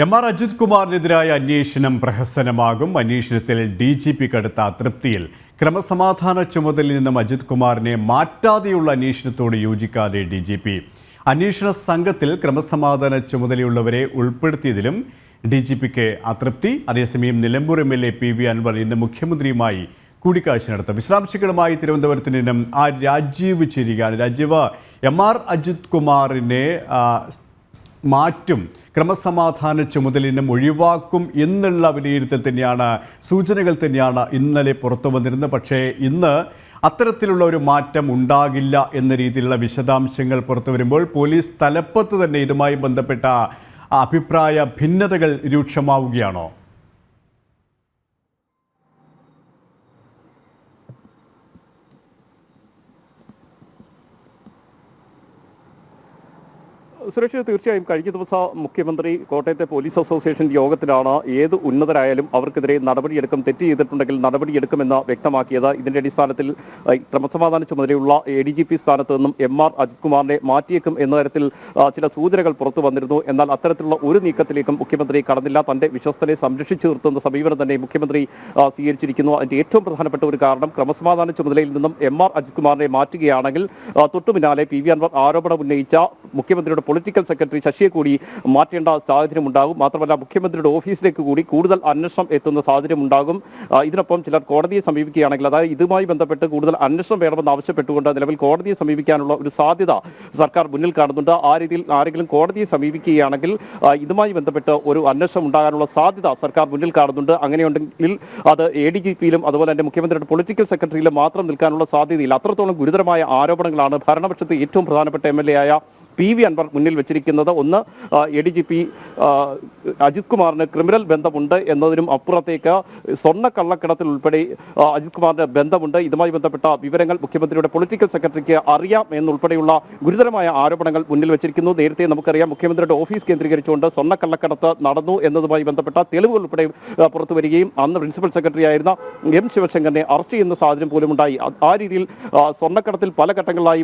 എം.ആർ. അജിത് കുമാറിനെതിരായ അന്വേഷണം പ്രഹസനമാകും. അന്വേഷണത്തിൽ DGP കടുത്ത അതൃപ്തിയിൽ. ക്രമസമാധാന ചുമതലയിൽ നിന്നും അജിത് കുമാറിനെ മാറ്റാതെയുള്ള അന്വേഷണത്തോട് യോജിക്കാതെ DGP. അന്വേഷണ സംഘത്തിൽ ക്രമസമാധാന ചുമതലയുള്ളവരെ ഉൾപ്പെടുത്തിയതിലും DGPക്ക് അതൃപ്തി. അതേസമയം നിലമ്പൂർ MLA PV അൻവർ ഇന്ന് മുഖ്യമന്ത്രിയുമായി കൂടിക്കാഴ്ച നടത്തും. വിശദാംശങ്ങളുമായി തിരുവനന്തപുരത്ത് നിന്നും രാജീവ് ചേരുകയാണ്. രാജീവ്, എം.ആർ. അജിത് കുമാറിനെ മാറ്റും, ക്രമസമാധാന ചുമതലയിൽ നിന്നും ഒഴിവാക്കും എന്നുള്ള വിലയിരുത്തൽ തന്നെയാണ്, സൂചനകൾ തന്നെയാണ് ഇന്നലെ പുറത്തു വന്നിരുന്നത്. പക്ഷേ ഇന്ന് അത്തരത്തിലുള്ള ഒരു മാറ്റം ഉണ്ടാകില്ല എന്ന രീതിയിലുള്ള വിശദാംശങ്ങൾ പുറത്തു വരുമ്പോൾ പോലീസ് തലപ്പത്ത് തന്നെ ഇതുമായി ബന്ധപ്പെട്ട അഭിപ്രായ ഭിന്നതകൾ രൂക്ഷമാവുകയാണോ? സുരേഷ്, തീർച്ചയായും കഴിഞ്ഞ ദിവസം മുഖ്യമന്ത്രി കോട്ടയത്തെ പോലീസ് അസോസിയേഷൻ യോഗത്തിലാണ് ഏത് ഉന്നതരായാലും അവർക്കെതിരെ നടപടിയെടുക്കും, തെറ്റ് ചെയ്തിട്ടുണ്ടെങ്കിൽ നടപടിയെടുക്കുമെന്ന് വ്യക്തമാക്കിയത്. ഇതിന്റെ അടിസ്ഥാനത്തിൽ ക്രമസമാധാന ചുമതലയുള്ള ADGP സ്ഥാനത്ത് നിന്നും എം.ആർ. അജിത് കുമാറിനെ മാറ്റിയേക്കും എന്ന തരത്തിൽ ചില സൂചനകൾ പുറത്തു വന്നിരുന്നു. എന്നാൽ അത്തരത്തിലുള്ള ഒരു നീക്കത്തിലേക്കും മുഖ്യമന്ത്രി കടന്നില്ല. തന്റെ വിശ്വസ്തനെ സംരക്ഷിച്ചു നിർത്തുന്ന സമീപനം തന്നെ മുഖ്യമന്ത്രി സ്വീകരിച്ചിരിക്കുന്നു. അതിന്റെ ഏറ്റവും പ്രധാനപ്പെട്ട ഒരു കാരണം, ക്രമസമാധാന ചുമതലയിൽ നിന്നും എം.ആർ. അജിത് കുമാറിനെ മാറ്റുകയാണെങ്കിൽ തൊട്ടു പിന്നാലെ PV അൻവർ ആരോപണം ഉന്നയിച്ച മുഖ്യമന്ത്രിയുടെ പൊളിറ്റിക്കൽ സെക്രട്ടറി ശശിയെ കൂടി മാറ്റേണ്ട സാഹചര്യം ഉണ്ടാകും. മാത്രമല്ല മുഖ്യമന്ത്രിയുടെ ഓഫീസിലേക്ക് കൂടി കൂടുതൽ അന്വേഷണം എത്തുന്ന സാഹചര്യം ഉണ്ടാകും. ഇതിനൊപ്പം ചിലർ കോടതിയെ സമീപിക്കുകയാണെങ്കിൽ, അതായത് ഇതുമായി ബന്ധപ്പെട്ട് കൂടുതൽ അന്വേഷണം വേണമെന്ന് ആവശ്യപ്പെട്ടുകൊണ്ട് നിലവിൽ കോടതിയെ സമീപിക്കാനുള്ള ഒരു സാധ്യത സർക്കാർ മുന്നിൽ കാണുന്നുണ്ട്. ആ രീതിയിൽ ആരെങ്കിലും കോടതിയെ സമീപിക്കുകയാണെങ്കിൽ ഇതുമായി ബന്ധപ്പെട്ട് ഒരു അന്വേഷണം ഉണ്ടാകാനുള്ള സാധ്യത സർക്കാർ മുന്നിൽ കാണുന്നുണ്ട്. അങ്ങനെയുണ്ടെങ്കിൽ അത് ADGPയിലും അതുപോലെ തന്നെ മുഖ്യമന്ത്രിയുടെ പൊളിറ്റിക്കൽ സെക്രട്ടറിയിലും മാത്രം നിൽക്കാനുള്ള സാധ്യതയില്ല. അത്രത്തോളം ഗുരുതരമായ ആരോപണങ്ങളാണ് ഭരണപക്ഷത്തെ ഏറ്റവും പ്രധാനപ്പെട്ട MLA ആയ PV അൻവർ മുന്നിൽ വെച്ചിരിക്കുന്നത്. ഒന്ന്, ADGP അജിത് കുമാറിന് ക്രിമിനൽ ബന്ധമുണ്ട് എന്നതിനും അപ്പുറത്തേക്ക് സ്വർണ്ണ കള്ളക്കടത്തിൽ ഉൾപ്പെടെ അജിത് കുമാറിന് ബന്ധമുണ്ട്. ഇതുമായി ബന്ധപ്പെട്ട വിവരങ്ങൾ മുഖ്യമന്ത്രിയുടെ പൊളിറ്റിക്കൽ സെക്രട്ടറിക്ക് അറിയാം എന്നുൾപ്പെടെയുള്ള ഗുരുതരമായ ആരോപണങ്ങൾ മുന്നിൽ വെച്ചിരിക്കുന്നു. നേരത്തെ നമുക്കറിയാം, മുഖ്യമന്ത്രിയുടെ ഓഫീസ് കേന്ദ്രീകരിച്ചുകൊണ്ട് സ്വർണ്ണ കള്ളക്കടത്ത് നടന്നു എന്നതുമായി ബന്ധപ്പെട്ട തെളിവുകൾ ഉൾപ്പെടെ പുറത്തു വരികയും അന്ന് പ്രിൻസിപ്പൽ സെക്രട്ടറി ആയിരുന്ന M. ശിവശങ്കറിനെ അറസ്റ്റ് ചെയ്യുന്ന സാഹചര്യം പോലും ഉണ്ടായി. ആ രീതിയിൽ സ്വർണ്ണക്കടത്തിൽ പല ഘട്ടങ്ങളിലായി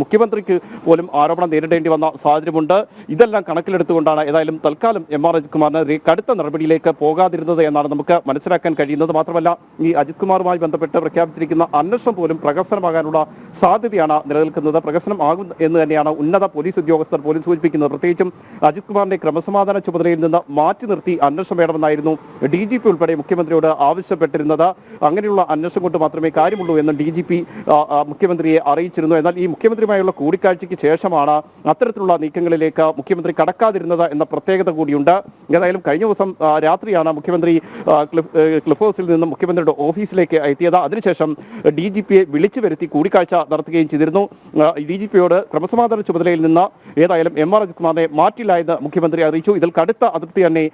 മുഖ്യമന്ത്രിക്ക് പോലും ആരോപണം നേരിടേണ്ടി വന്ന സാഹചര്യമുണ്ട്. ഇതെല്ലാം കണക്കിലെടുത്തുകൊണ്ടാണ് ഏതായാലും തൽക്കാലം എം.ആർ. അജിത് കുമാറിനെതിരെ കടുത്ത നടപടിയിലേക്ക് പോകാതിരുന്നത് എന്നാണ് നമുക്ക് മനസ്സിലാക്കാൻ കഴിയുന്നത്. മാത്രമല്ല ഈ അജിത് കുമാറുമായി ബന്ധപ്പെട്ട് പ്രഖ്യാപിച്ചിരിക്കുന്ന അന്വേഷണം പോലും പ്രഹസനമാകാനുള്ള സാധ്യതയാണ് നിലനിൽക്കുന്നത്. പ്രഹസനം ആകും എന്ന് തന്നെയാണ് ഉന്നത പോലീസ് ഉദ്യോഗസ്ഥർ പോലും സൂചിപ്പിക്കുന്നത്. പ്രത്യേകിച്ചും അജിത് കുമാറിന്റെ ക്രമസമാധാന ചുമതലയിൽ നിന്ന് മാറ്റി നിർത്തി അന്വേഷണം വേണമെന്നായിരുന്നു DGP ഉൾപ്പെടെ മുഖ്യമന്ത്രിയോട് ആവശ്യപ്പെട്ടിരുന്നത്. അങ്ങനെയുള്ള അന്വേഷണം കൊണ്ട് മാത്രമേ കാര്യമുള്ളൂ എന്ന് DGP മുഖ്യമന്ത്രിയെ അറിയിച്ചിരുന്നു. എന്നാൽ ഈ മുഖ്യമന്ത്രിയുമായുള്ള കൂടിക്കാഴ്ചയ്ക്ക് ശേഷമാണ് അത്തരത്തിലുള്ള നീക്കങ്ങളിലേക്ക് മുഖ്യമന്ത്രി കടക്കാതിരുന്നത് എന്ന പ്രത്യേകത കൂടിയുണ്ട്. ഏതായാലും കഴിഞ്ഞ ദിവസം രാത്രിയാണ് മുഖ്യമന്ത്രി ക്ലിഫ് ഹൗസിൽ നിന്നും മുഖ്യമന്ത്രിയുടെ ഓഫീസിലേക്ക് എത്തിയത്. അതിനുശേഷം DGPയെ വിളിച്ചു വരുത്തി കൂടിക്കാഴ്ച നടത്തുകയും ചെയ്തിരുന്നു. DGPയോട് ക്രമസമാധാന ചുമതലയിൽ നിന്ന് ഏതായാലും എം.ആർ. അജിത് കുമാറിനെ മാറ്റില്ല എന്ന് മുഖ്യമന്ത്രി അറിയിച്ചു. ഇതിൽ കടുത്ത അതൃപ്തി തന്നെ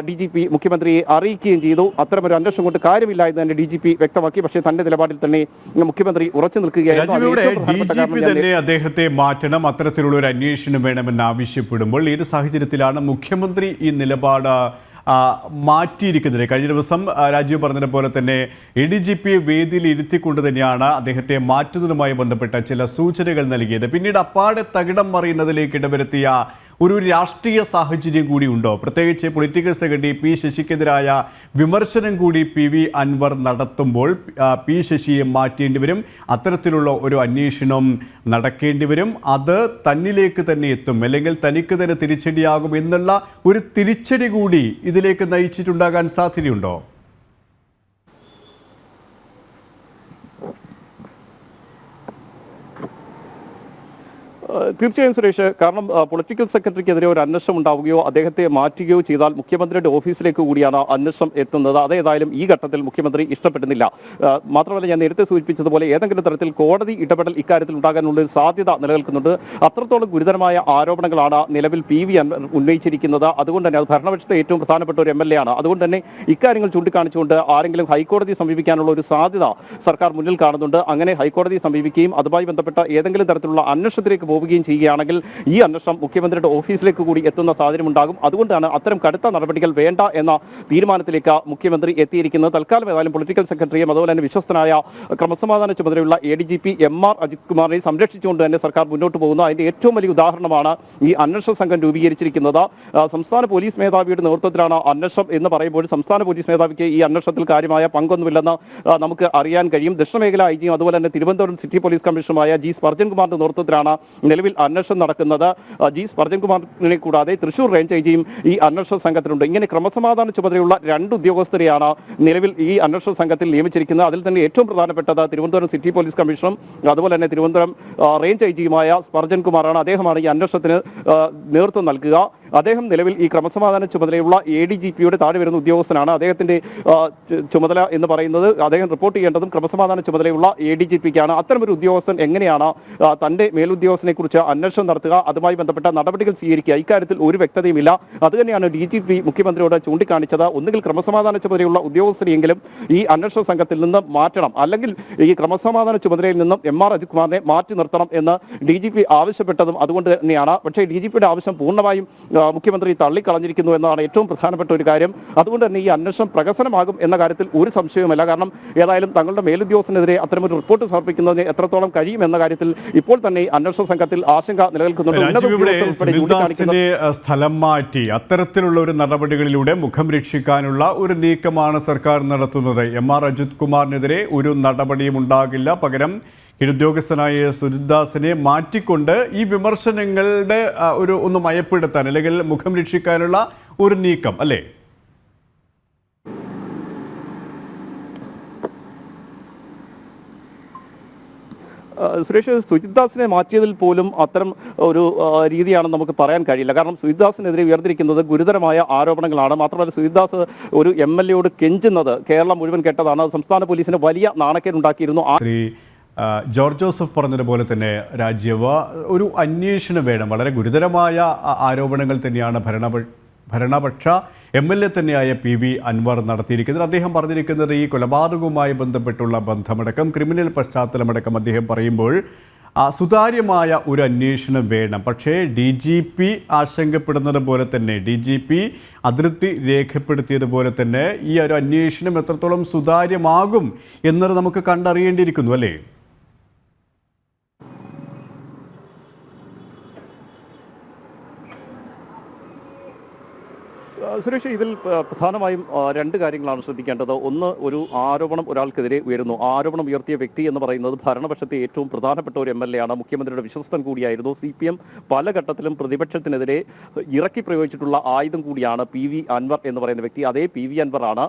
DGP മുഖ്യമന്ത്രിയെ അറിയിക്കുകയും ചെയ്തു. അത്തരമൊരു അന്വേഷണം കൊണ്ട് കാര്യമില്ല എന്ന് തന്നെ DGP വ്യക്തമാക്കി. പക്ഷേ തന്റെ നിലപാടിൽ തന്നെ മുഖ്യമന്ത്രി ഉറച്ചു നിൽക്കുകയായിരുന്നു. അദ്ദേഹത്തെ മാറ്റണം, അത്തരത്തിലുള്ള ഒരു അന്വേഷണം വേണമെന്ന് ആവശ്യപ്പെടുമ്പോൾ ഏത് സാഹചര്യത്തിലാണ് മുഖ്യമന്ത്രി ഈ നിലപാട് മാറ്റിയിരിക്കുന്നത്? കഴിഞ്ഞ ദിവസം രാജീവ് പറഞ്ഞതുപോലെ തന്നെ ADGPയെ വേദിയിൽ ഇരുത്തിക്കൊണ്ട് തന്നെയാണ് അദ്ദേഹത്തെ മാറ്റുന്നതുമായി ബന്ധപ്പെട്ട ചില സൂചനകൾ നൽകിയത്. പിന്നീട് അപ്പാടെ തകിടം മറിയുന്നതിലേക്ക് ഇടവരുത്തിയ ഒരു രാഷ്ട്രീയ സാഹചര്യം കൂടി ഉണ്ടോ? പ്രത്യേകിച്ച് പൊളിറ്റിക്കൽ സെക്രട്ടറി P. ശശിക്കെതിരായ വിമർശനം കൂടി PV അൻവർ നടത്തുമ്പോൾ P. ശശിയെ മാറ്റേണ്ടി വരും, അത്തരത്തിലുള്ള ഒരു അന്വേഷണം നടക്കേണ്ടി വരും. അത് തന്നിലേക്ക് തന്നെ എത്തും, അല്ലെങ്കിൽ തനിക്ക് തന്നെ തിരിച്ചടിയാകും എന്നുള്ള ഒരു തിരിച്ചടി കൂടി ഇതിലേക്ക് നയിച്ചിട്ടുണ്ടാകാൻ സാധ്യതയുണ്ടോ? തീർച്ചയായും സുരേഷ്, കാരണം പൊളിറ്റിക്കൽ സെക്രട്ടറിക്കെതിരെ ഒരു അന്വേഷണം ഉണ്ടാവുകയോ അദ്ദേഹത്തെ മാറ്റുകയോ ചെയ്താൽ മുഖ്യമന്ത്രിയുടെ ഓഫീസിലേക്ക് കൂടിയാണ് അന്വേഷണം എത്തുന്നത്. അതേതായാലും ഈ ഘട്ടത്തിൽ മുഖ്യമന്ത്രി ഇഷ്ടപ്പെടുന്നില്ല. മാത്രമല്ല, ഞാൻ നേരത്തെ സൂചിപ്പിച്ചതുപോലെ ഏതെങ്കിലും തരത്തിൽ കോടതി ഇടപെടൽ ഇക്കാര്യത്തിൽ ഉണ്ടാകാനുള്ള ഒരു സാധ്യത നിലനിൽക്കുന്നുണ്ട്. അത്രത്തോളം ഗുരുതരമായ ആരോപണങ്ങളാണ് നിലവിൽ PV അൻവർ ഉന്നയിച്ചിരിക്കുന്നത്. അതുകൊണ്ട് തന്നെ അത് ഭരണപക്ഷത്തെ ഏറ്റവും പ്രധാനപ്പെട്ട ഒരു MLA ആണ്. അതുകൊണ്ട് തന്നെ ഇക്കാര്യങ്ങൾ ചൂണ്ടിക്കാണിച്ചുകൊണ്ട് ആരെങ്കിലും ഹൈക്കോടതിയെ സമീപിക്കാനുള്ള ഒരു സാധ്യത സർക്കാർ മുന്നിൽ കാണുന്നുണ്ട്. അങ്ങനെ ഹൈക്കോടതിയെ സമീപിക്കുകയും അതുമായി ബന്ധപ്പെട്ട ഏതെങ്കിലും തരത്തിലുള്ള അന്വേഷണത്തിലേക്ക് പോകുകയും പോവുകയും ചെയ്യുകയാണെങ്കിൽ ഈ അന്വേഷണം മുഖ്യമന്ത്രിയുടെ ഓഫീസിലേക്ക് കൂടി എത്തുന്ന സാഹചര്യം ഉണ്ടാകും. അതുകൊണ്ടാണ് അത്തരം കടുത്ത നടപടികൾ വേണ്ട എന്ന തീരുമാനത്തിലേക്ക് മുഖ്യമന്ത്രി എത്തിയിരിക്കുന്നത്. തൽക്കാലം ഏതായാലും പൊളിറ്റിക്കൽ സെക്രട്ടറിയും അതുപോലെ തന്നെ വിശ്വസ്തനായ ക്രമസമാധാന ചുമതലയുള്ള ADGP MR അജിത് കുമാറിനെ സംരക്ഷിച്ചുകൊണ്ട് തന്നെ സർക്കാർ മുന്നോട്ട് പോകുന്നു. അതിന്റെ ഏറ്റവും വലിയ ഉദാഹരണമാണ് ഈ അന്വേഷണ സംഘം രൂപീകരിച്ചിരിക്കുന്നത്. സംസ്ഥാന പോലീസ് മേധാവിയുടെ നേതൃത്വത്തിലാണ് അന്വേഷണം എന്ന് പറയുമ്പോൾ സംസ്ഥാന പോലീസ് മേധാവിക്ക് ഈ അന്വേഷണത്തിൽ കാര്യമായ പങ്കൊന്നുമില്ലെന്ന് നമുക്ക് അറിയാൻ കഴിയും. ദക്ഷിണമേഖല IG അതുപോലെ തന്നെ തിരുവനന്തപുരം സിറ്റി പോലീസ് കമ്മീഷണറുമായ G സ്പർജൻ കുമാറിന്റെ നേതൃത്വത്തിലാണ് നിലവിൽ അന്വേഷണം നടക്കുന്നത്. G സ്പർജൻ കുമാറിനെ കൂടാതെ തൃശൂർ റേഞ്ച് IGയും ഈ അന്വേഷണ സംഘത്തിലുണ്ട്. ഇങ്ങനെ ക്രമസമാധാന ചുമതലയുള്ള 2 ഉദ്യോഗസ്ഥരെയാണ് നിലവിൽ ഈ അന്വേഷണ സംഘത്തിൽ നിയമിച്ചിരിക്കുന്നത്. അതിൽ തന്നെ ഏറ്റവും പ്രധാനപ്പെട്ടത് തിരുവനന്തപുരം സിറ്റി പോലീസ് കമ്മീഷണറും അതുപോലെ തന്നെ തിരുവനന്തപുരം റേഞ്ച് IGയുമായ സ്പർജൻ കുമാറാണ്. അദ്ദേഹമാണ് ഈ അന്വേഷണത്തിന് നേതൃത്വം നൽകുക. അദ്ദേഹം നിലവിൽ ഈ ക്രമസമാധാന ചുമതലയുള്ള ADGPയുടെ താഴെ വരുന്ന ഉദ്യോഗസ്ഥനാണ്. അദ്ദേഹത്തിന്റെ ചുമതല എന്ന് പറയുന്നത് അദ്ദേഹം റിപ്പോർട്ട് ചെയ്യേണ്ടതും ക്രമസമാധാന ചുമതലയുള്ള ADGPക്കാണ്. അത്തരമൊരു ഉദ്യോഗസ്ഥൻ എങ്ങനെയാണ് തന്റെ മേലുദ്യോഗസ്ഥനെ കുറിച്ച് അന്വേഷണം നടത്തുക, അതുമായി ബന്ധപ്പെട്ട നടപടികൾ സ്വീകരിക്കുക? ഇക്കാര്യത്തിൽ ഒരു വ്യക്തതയുമില്ല. അതുതന്നെയാണ് DGP മുഖ്യമന്ത്രിയോട് ചൂണ്ടിക്കാണിച്ചത്. ഒന്നുകിൽ ക്രമസമാധാന ചുമതലയുള്ള ഉദ്യോഗസ്ഥരെയെങ്കിലും ഈ അന്വേഷണ സംഘത്തിൽ നിന്ന് മാറ്റണം, അല്ലെങ്കിൽ ഈ ക്രമസമാധാന ചുമതലയിൽ നിന്നും MR അജിത് കുമാറിനെ മാറ്റി നിർത്തണം എന്ന് DGP ആവശ്യപ്പെട്ടതും അതുകൊണ്ട് തന്നെയാണ്. പക്ഷേ DGPയുടെ ആവശ്യം പൂർണ്ണമായും മുഖ്യമന്ത്രി തള്ളിക്കളഞ്ഞിരിക്കുന്നു എന്നതാണ് ഏറ്റവും പ്രധാനപ്പെട്ട ഒരു കാര്യം. അതുകൊണ്ട് തന്നെ ഈ അന്വേഷണം പ്രഹസനമാകും എന്ന കാര്യത്തിൽ ഒരു സംശയവുമില്ല. കാരണം ഏതായാലും തങ്ങളുടെ മേലുദ്യോഗസ്ഥനെതിരെ അത്തരമൊരു റിപ്പോർട്ട് സമർപ്പിക്കുന്നതിന് എത്രത്തോളം കഴിയും എന്ന കാര്യത്തിൽ ഇപ്പോൾ തന്നെ അന്വേഷണ സംഘത്തിൽ ആശങ്ക നിലനിൽക്കുന്നുണ്ട്. സ്ഥലം മാറ്റി അത്തരത്തിലുള്ള ഒരു നടപടികളിലൂടെ മുഖം രക്ഷിക്കാനുള്ള ഒരു നീക്കമാണ് സർക്കാർ നടത്തുന്നത്. MR അജിത് കുമാറിനെതിരെ ഒരു നടപടിയും ഉണ്ടാകില്ല. പകരം കീഴുദ്യോഗസ്ഥനായ സുജിത്ദാസിനെ മാറ്റിക്കൊണ്ട് ഈ വിമർശനങ്ങളുടെ ഒന്ന് മയപ്പെടുത്താൻ അല്ലെങ്കിൽ മുഖം രക്ഷിക്കാനുള്ള ഒരു നീക്കം അല്ലേ? സുരേഷ്, സുജിത്ദാസിനെ മാറ്റിയതിൽ പോലും അത്തരം ഒരു രീതിയാണ് നമുക്ക് പറയാൻ കഴിയില്ല. കാരണം സുജിത്ദാസിനെതിരെ ഉയർന്നിരിക്കുന്നത് ഗുരുതരമായ ആരോപണങ്ങളാണ്. മാത്രമല്ല സുജിത്ദാസ് ഒരു MLAയോട് കെഞ്ചുന്നത് കേരളം മുഴുവൻ കേട്ടതാണ്. സംസ്ഥാന പോലീസിന് വലിയ നാണക്കേടുണ്ടാക്കിയിരുന്നു. ശ്രീ ജോർജ് ജോസഫ് പറഞ്ഞതുപോലെ തന്നെ രാജീവ്, ഒരു അന്വേഷണം വേണം. വളരെ ഗുരുതരമായ ആരോപണങ്ങൾ തന്നെയാണ് ഭരണപക്ഷ MLA തന്നെയായ PV അൻവർ നടത്തിയിരിക്കുന്നത്. അദ്ദേഹം പറഞ്ഞിരിക്കുന്നത് ഈ കൊലപാതകവുമായി ബന്ധപ്പെട്ടുള്ള ബന്ധമടക്കം ക്രിമിനൽ പശ്ചാത്തലമടക്കം അദ്ദേഹം പറയുമ്പോൾ സുതാര്യമായ ഒരു അന്വേഷണം വേണം. പക്ഷേ DGP ആശങ്കപ്പെടുന്നത് പോലെ തന്നെ DGP അതൃപ്തി രേഖപ്പെടുത്തിയതുപോലെ തന്നെ ഈ ഒരു അന്വേഷണം എത്രത്തോളം സുതാര്യമാകും എന്നത് നമുക്ക് കണ്ടറിയേണ്ടിയിരിക്കുന്നു അല്ലേ? സുരേഷ്, ഇതിൽ പ്രധാനമായും 2 കാര്യങ്ങളാണ് ശ്രദ്ധിക്കേണ്ടത്. ഒന്ന്, ഒരു ആരോപണം ഒരാൾക്കെതിരെ ഉയരുന്നു. ആരോപണം ഉയർത്തിയ വ്യക്തി എന്ന് പറയുന്നത് ഭരണപക്ഷത്തെ ഏറ്റവും പ്രധാനപ്പെട്ട ഒരു MLA ആണ്. മുഖ്യമന്ത്രിയുടെ വിശ്വസ്തൻ കൂടിയായിരുന്നു. CPM പല ഘട്ടത്തിലും പ്രതിപക്ഷത്തിനെതിരെ ഇറക്കി പ്രയോഗിച്ചിട്ടുള്ള ആയുധം കൂടിയാണ് PV അൻവർ എന്ന് പറയുന്ന വ്യക്തി. അതേ PV അൻവർ ആണ്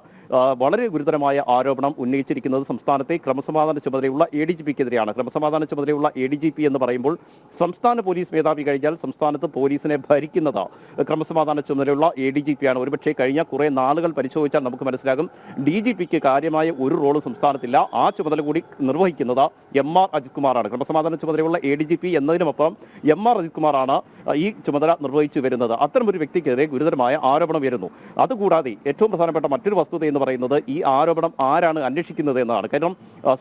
വളരെ ഗുരുതരമായ ആരോപണം ഉന്നയിച്ചിരിക്കുന്നത് സംസ്ഥാനത്തെ ക്രമസമാധാന ചുമതലയുള്ള ADGPക്കെതിരെയാണ്. ക്രമസമാധാന ചുമതലയുള്ള ADGP എന്ന് പറയുമ്പോൾ സംസ്ഥാന പോലീസ് മേധാവി കഴിഞ്ഞാൽ സംസ്ഥാനത്ത് പോലീസിനെ ഭരിക്കുന്നത് ക്രമസമാധാന ചുമതലയുള്ള ADGP ആണ്. ഒരുപക്ഷെ കഴിഞ്ഞ കുറെ നാളുകൾ പരിശോധിച്ചാൽ നമുക്ക് മനസ്സിലാകും DGPക്ക് കാര്യമായ ഒരു റോളും സംസ്ഥാനത്തില്ല. ആ ചുമതല കൂടി നിർവഹിക്കുന്നത് MR അജിത് കുമാറാണ്. ക്രമസമാധാന ചുമതലയുള്ള ADGP എന്നതിനൊപ്പം MR അജിത് കുമാറാണ് ഈ ചുമതല നിർവഹിച്ചു വരുന്നത്. അത്തരമൊരു വ്യക്തിക്കെതിരെ ഗുരുതരമായ ആരോപണം വരുന്നു. അതുകൂടാതെ ഏറ്റവും പ്രധാനപ്പെട്ട മറ്റൊരു വസ്തുത എന്ന് പറയുന്നത് ഈ ആരോപണം ആരാണ് അന്വേഷിക്കുന്നത് എന്നാണ്. കാരണം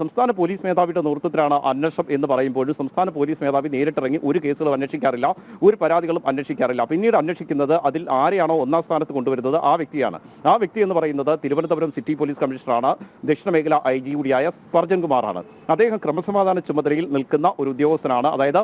സംസ്ഥാന പോലീസ് മേധാവിയുടെ നേതൃത്വത്തിലാണ് അന്വേഷണം എന്ന് പറയുമ്പോഴും സംസ്ഥാന പോലീസ് മേധാവി നേരിട്ടിറങ്ങി ഒരു കേസുകളും അന്വേഷിക്കാറില്ല, ഒരു പരാതികളും അന്വേഷിക്കാറില്ല. പിന്നീട് അന്വേഷിക്കുന്നത് അതിൽ ആരെയാണോ ഒന്നാം സ്ഥാനത്ത് കൊണ്ടുവരുന്നത് ആ വ്യക്തിയാണ്. ആ വ്യക്തി എന്ന് പറയുന്നത് തിരുവനന്തപുരം സിറ്റി പോലീസ് കമ്മീഷണറാണ്. ദക്ഷിണമേഖല IG കൂടിയായ സ്പർജൻ കുമാറാണ്. അദ്ദേഹം ക്രമസമാധാന ചുമതലയിൽ നിൽക്കുന്ന ഒരു ഉദ്യോഗസ്ഥനാണ്. അതായത്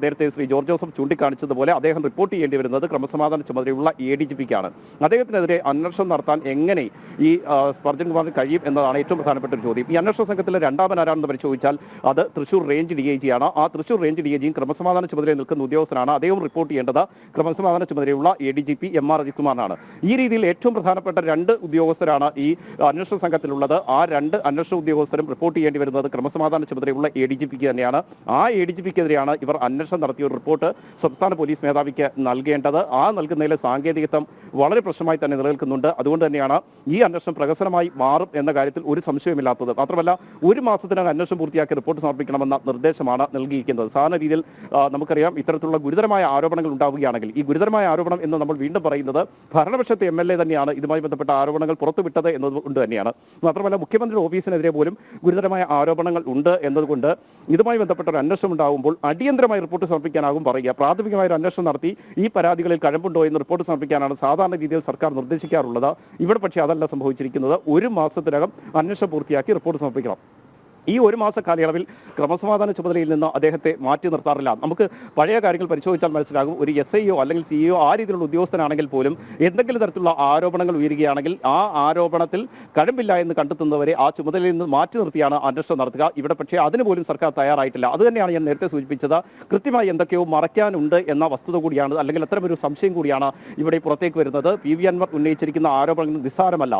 നേരത്തെ ശ്രീ ജോർജ് ജോസഫ് ചൂണ്ടിക്കാണിച്ചതുപോലെ അദ്ദേഹം റിപ്പോർട്ട് ചെയ്യേണ്ടി വരുന്നത് ക്രമസമാധാന ചുമതലയുള്ള ADGPക്കാണ്. അദ്ദേഹത്തിനെതിരെ അന്വേഷണം നടത്താൻ എങ്ങനെ ഈ സ്പർജൻ കുമാറിന് കഴിയും എന്നതാണ് ഏറ്റവും പ്രധാനപ്പെട്ട ഒരു ചോദ്യം. ഈ അന്വേഷണ സംഘത്തിലെ രണ്ടാമൻ ആരാണെന്ന് പരിശോധിച്ചാൽ അത് തൃശൂർ റേഞ്ച് DIG ആണ്. ആ തൃശൂർ റേഞ്ച് DIGയും ക്രമസമാധാന ചുമതലയിൽ നിൽക്കുന്ന ഉദ്യോഗസ്ഥനാണ്. അദ്ദേഹം റിപ്പോർട്ട് ചെയ്യേണ്ടത് ക്രമസമാധാന ചുമതലയുള്ള ADGP MR അജിത് കുമാറിനാണ്. ഈ രീതിയിൽ ഏറ്റവും പ്രധാനപ്പെട്ട 2 ഉദ്യോഗസ്ഥരാണ് ഈ അന്വേഷണ സംഘത്തിലുള്ളത്. ആ 2 അന്വേഷണ ഉദ്യോഗസ്ഥരും റിപ്പോർട്ട് ചെയ്യേണ്ടി വരുന്നത് ക്രമസമാധാന ചുമതലയുള്ള ADGPക്ക് തന്നെയാണ്. ആ ADGPക്കെതിരെയാണ് ഇവർ അന്വേഷണം നടത്തിയ ഒരു റിപ്പോർട്ട് സംസ്ഥാന പോലീസ് മേധാവിക്ക് നൽകേണ്ടത്. ആ നൽകുന്നതിലെ സാങ്കേതികത്വം വളരെ പ്രശ്നമായി തന്നെ നിലനിൽക്കുന്നുണ്ട്. അതുകൊണ്ട് തന്നെയാണ് ഈ അന്വേഷണം പ്രഹസനമായി മാറും എന്ന കാര്യത്തിൽ ഒരു സംശയമില്ലാത്തത്. മാത്രമല്ല 1 മാസത്തിനകം അന്വേഷണം പൂർത്തിയാക്കി റിപ്പോർട്ട് സമർപ്പിക്കണമെന്ന നിർദ്ദേശമാണ് നൽകിയിരിക്കുന്നത്. സാധാരണ രീതിയിൽ നമുക്കറിയാം ഇത്തരത്തിലുള്ള ഗുരുതരമായ ആരോപണങ്ങൾ ഉണ്ടാവുകയാണെങ്കിൽ ഈ ഗുരുതരമായ ആരോപണം എന്ന് നമ്മൾ വീണ്ടും പറയുന്നത് ഭരണപക്ഷത്തെ MLA തന്നെയാണ് ഇതുമായി ബന്ധപ്പെട്ട ആരോപണങ്ങൾ പുറത്തുവിട്ടത് എന്നതുകൊണ്ട് തന്നെയാണ്. മാത്രമല്ല മുഖ്യമന്ത്രിയുടെ ഓഫീസിനെതിരെ പോലും ഗുരുതരമായ ആരോപണങ്ങൾ ഉണ്ട് എന്നതുകൊണ്ട് ഇതുമായി ബന്ധപ്പെട്ട ഒരു അന്വേഷണം ഉണ്ടാകുമ്പോൾ അടിയന്തരമായി റിപ്പോർട്ട് സമർപ്പിക്കാനാകും പറയുക. പ്രാഥമികമായ ഒരു അന്വേഷണം നടത്തി ഈ പരാതികളിൽ കഴമ്പുണ്ടോ എന്ന് റിപ്പോർട്ട് സമർപ്പിക്കാനാണ് സാധാരണ രീതിയിൽ സർക്കാർ നിർദ്ദേശിക്കാറുള്ളത്. ഇവിടെ പക്ഷേ അതല്ല സംഭവിച്ചിരിക്കുന്നത്. 1 മാസത്തിനകം അന്വേഷണം പൂർത്തിയാക്കി റിപ്പോർട്ട് സമർപ്പിക്കണം. ഈ 1 മാസ കാലയളവിൽ ക്രമസമാധാന ചുമതലയിൽ നിന്ന് അദ്ദേഹത്തെ മാറ്റി നിർത്താറില്ല. നമുക്ക് പഴയ കാര്യങ്ങൾ പരിശോധിച്ചാൽ മനസ്സിലാകും. ഒരു SIO അല്ലെങ്കിൽ CEO ആ രീതിയിലുള്ള ഉദ്യോഗസ്ഥനാണെങ്കിൽ പോലും എന്തെങ്കിലും തരത്തിലുള്ള ആരോപണങ്ങൾ ഉയരുകയാണെങ്കിൽ ആ ആരോപണത്തിൽ കഴമ്പില്ല എന്ന് കണ്ടെത്തുന്നവരെ ആ ചുമതലയിൽ നിന്ന് മാറ്റി നിർത്തിയാണ് അന്വേഷണം നടത്തുക. ഇവിടെ പക്ഷേ അതിന് പോലും സർക്കാർ തയ്യാറായിട്ടില്ല. അതുതന്നെയാണ് ഞാൻ നേരത്തെ സൂചിപ്പിച്ചത്. കൃത്യമായി എന്തൊക്കെയോ മറയ്ക്കാനുണ്ട് എന്ന വസ്തുത കൂടിയാണ്, അല്ലെങ്കിൽ അത്തരമൊരു സംശയം കൂടിയാണ് ഇവിടെ പുറത്തേക്ക് വരുന്നത്. PV അൻവർ ഉന്നയിച്ചിരിക്കുന്ന ആരോപണങ്ങൾ നിസ്സാരമല്ല.